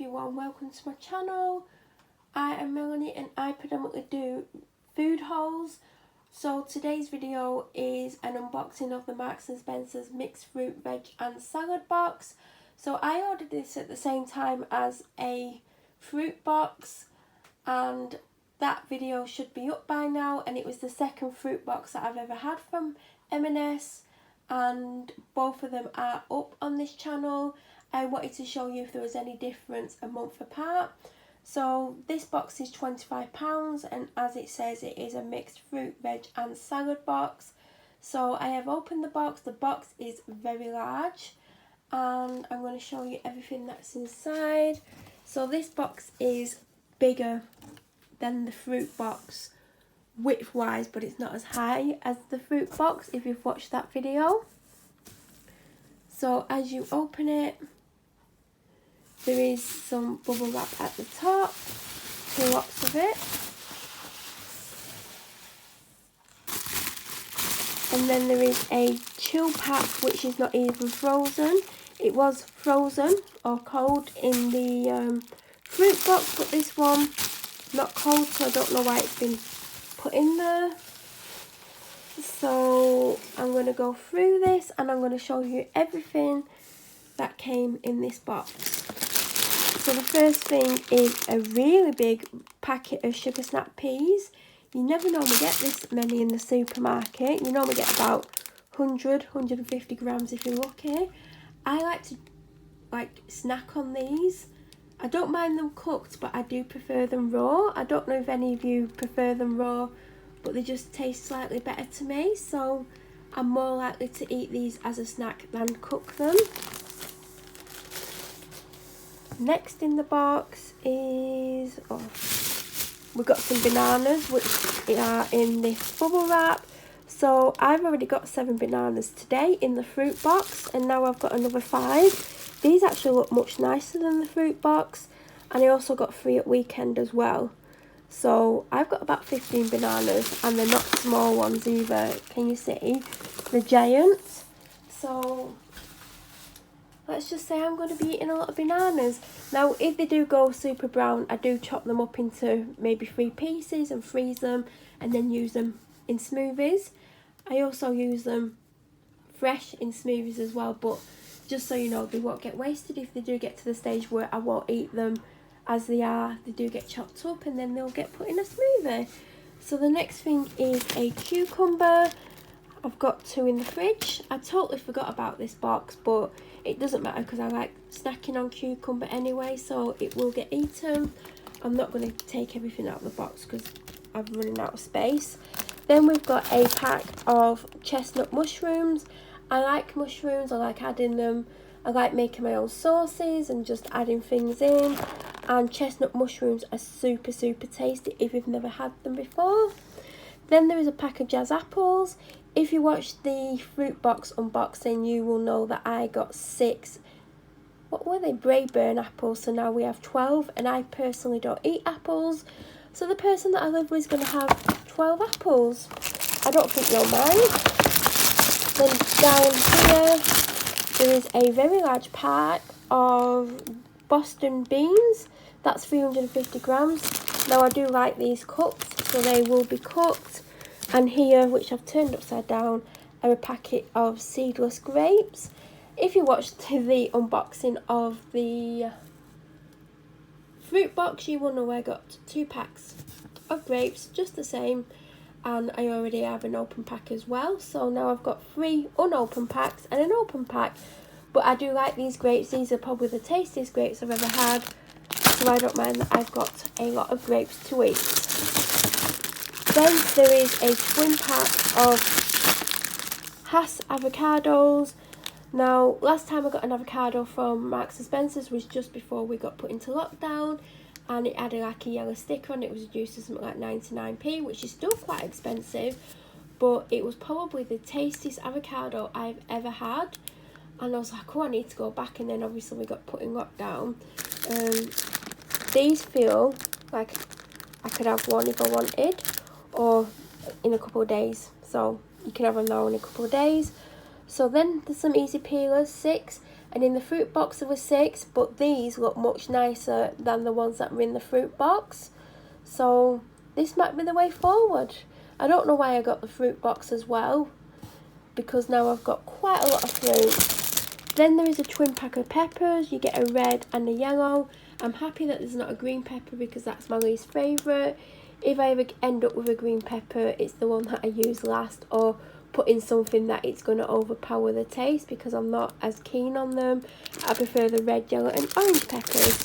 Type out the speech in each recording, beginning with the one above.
everyone, welcome to my channel. I am Melanie and I predominantly do food hauls. So today's video is an unboxing of the Marks & Spencer's Mixed Fruit, Veg and Salad Box. So I ordered this at the same time as a fruit box, and that video should be up by now, and it was the second fruit box that I've ever had from M&S, and both of them are up on this channel. I wanted to show you if there was any difference a month apart. So this box is £25, and as it says, it is a mixed fruit, veg and salad box. So I have opened the box. The box is very large, and I'm going to show you everything that's inside. So this box is bigger than the fruit box width wise, but it's not as high as the fruit box if you've watched that video. So as you open it, there is some bubble wrap at the top, 2 lots of it. And then there is a chill pack, which is not even frozen. It was frozen or cold in the fruit box, but this one not cold, so I don't know why it's been put in there. So I'm going to go through this and I'm going to show you everything that came in this box. So the first thing is a really big packet of sugar snap peas. You never normally get this many in the supermarket. You normally get about 150 grams if you're lucky. I like to snack on these. I don't mind them cooked, but I do prefer them raw. I don't know if any of you prefer them raw, but they just taste slightly better to me. So I'm more likely to eat these as a snack than cook them. Next in the box is, we've got some bananas, which are in this bubble wrap. So I've already got 7 bananas today in the fruit box, and now I've got another 5. These actually look much nicer than the fruit box, and I also got 3 at weekend as well. So I've got about 15 bananas, and they're not small ones either. Can you see? They're giant. So let's just say I'm going to be eating a lot of bananas. Now, if they do go super brown, I do chop them up into maybe 3 pieces and freeze them and then use them in smoothies. I also use them fresh in smoothies as well, but just so you know, they won't get wasted. If they do get to the stage where I won't eat them as they are, they do get chopped up and then they'll get put in a smoothie. So the next thing is a cucumber. I've got 2 in the fridge. I totally forgot about this box, but it doesn't matter because I like snacking on cucumber anyway, so it will get eaten. I'm not going to take everything out of the box because I'm running out of space. Then we've got a pack of chestnut mushrooms. I like mushrooms, I like adding them. I like making my own sauces and just adding things in. And chestnut mushrooms are super tasty if you've never had them before. Then there is a pack of jazz apples. If you watched the fruit box unboxing, you will know that I got 6, what were they, Braeburn apples, so now we have 12, and I personally don't eat apples, so the person that I live with is going to have 12 apples. I don't think you'll mind. Then down here, there is a very large pack of Boston beans. That's 350 grams. Now I do like these cooked, so they will be cooked. And here, which I've turned upside down, are a packet of seedless grapes. If you watched the unboxing of the fruit box, you will know I got 2 packs of grapes, just the same. And I already have an open pack as well. So now I've got 3 unopened packs and an open pack. But I do like these grapes. These are probably the tastiest grapes I've ever had. So I don't mind that I've got a lot of grapes to eat. Then there is a twin pack of Hass avocados. Now, last time I got an avocado from Marks & Spencer's was just before we got put into lockdown, and it had like a yellow sticker on it. It was reduced to something like 99p, which is still quite expensive, but it was probably the tastiest avocado I've ever had. And I was like, oh, I need to go back, and then obviously we got put in lockdown. These feel like I could have one if I wanted, or in a couple of days, so you can have them now in a couple of days. So then there's some easy peelers, 6, and in the fruit box there were 6, but these look much nicer than the ones that were in the fruit box. So this might be the way forward. I don't know why I got the fruit box as well, because now I've got quite a lot of fruit. Then there is a twin pack of peppers. You get a red and a yellow. I'm happy that there's not a green pepper because that's my least favourite. If I ever end up with a green pepper, it's the one that I use last, or put in something that it's going to overpower the taste because I'm not as keen on them. I prefer the red, yellow and orange peppers.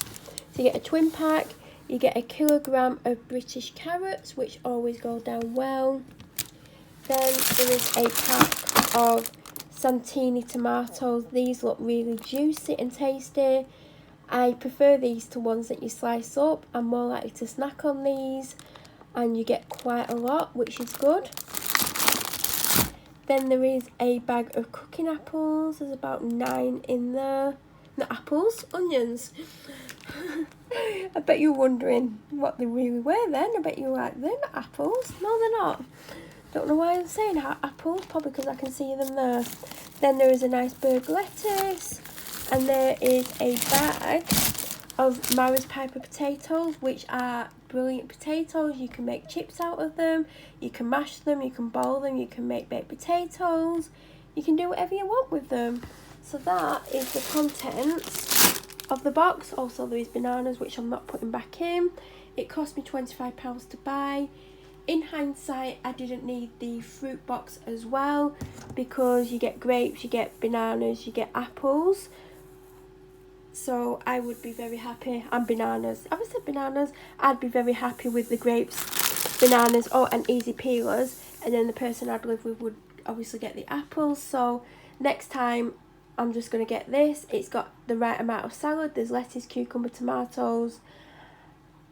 So you get a twin pack. You get a kilogram of British carrots, which always go down well. Then there is a pack of Santini tomatoes. These look really juicy and tasty. I prefer these to ones that you slice up. I'm more likely to snack on these, and you get quite a lot, which is good. Then there is a bag of cooking apples. There's about 9 in there. Not apples, onions. I bet you're wondering what they really were then. I bet you're like, they're not apples. No, they're not. Don't know why I'm saying apples, probably because I can see them there. Then there is an iceberg lettuce, and there is a bag of Mara's Piper potatoes, which are brilliant potatoes. You can make chips out of them, you can mash them, you can boil them, you can make baked potatoes, you can do whatever you want with them. So that is the contents of the box. Also there is bananas, which I'm not putting back in. It cost me £25 to buy. In hindsight, I didn't need the fruit box as well, because you get grapes, you get bananas, you get apples. So I would be very happy, and bananas. I said bananas. I'd be very happy with the grapes, bananas, and easy peelers. And then the person I'd live with would obviously get the apples. So next time, I'm just going to get this. It's got the right amount of salad. There's lettuce, cucumber, tomatoes,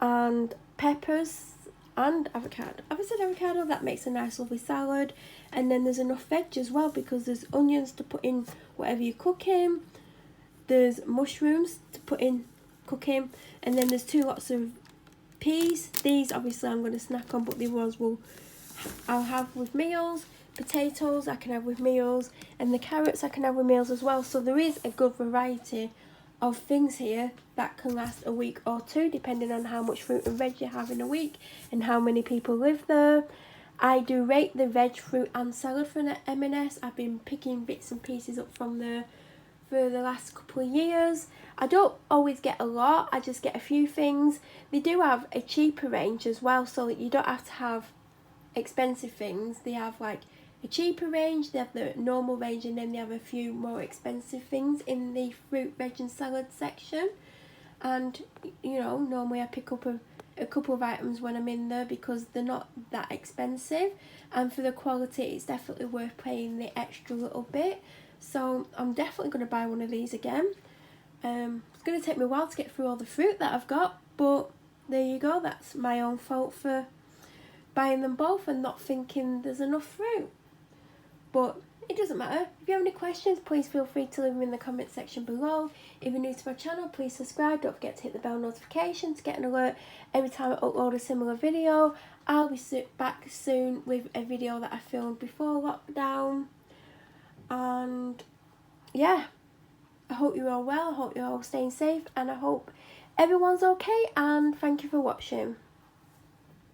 and peppers, and avocado. Have I said avocado? That makes a nice lovely salad. And then there's enough veg as well, because there's onions to put in whatever you're cooking. There's mushrooms to put in cooking, and then there's 2 lots of peas. These obviously I'm going to snack on, but the ones I'll have with meals. Potatoes I can have with meals, and the carrots I can have with meals as well. So there is a good variety of things here that can last a week or 2, depending on how much fruit and veg you have in a week and how many people live there. I do rate the veg, fruit and salad from the M&S. I've been picking bits and pieces up from there for the last couple of years. I don't always get a lot, I just get a few things. They do have a cheaper range as well, so that you don't have to have expensive things. They have like a cheaper range, they have the normal range, and then they have a few more expensive things in the fruit, veg and salad section. And you know, normally I pick up a couple of items when I'm in there because they're not that expensive, and for the quality it's definitely worth paying the extra little bit. So I'm definitely going to buy one of these again. It's going to take me a while to get through all the fruit that I've got, but there you go. That's my own fault for buying them both and not thinking there's enough fruit. But it doesn't matter. If you have any questions, please feel free to leave them in the comment section below. If you're new to my channel, please subscribe. Don't forget to hit the bell notification to get an alert every time I upload a similar video. I'll be back soon with a video that I filmed before lockdown. And yeah, I hope you're all well, I hope you're all staying safe, and I hope everyone's okay, and thank you for watching.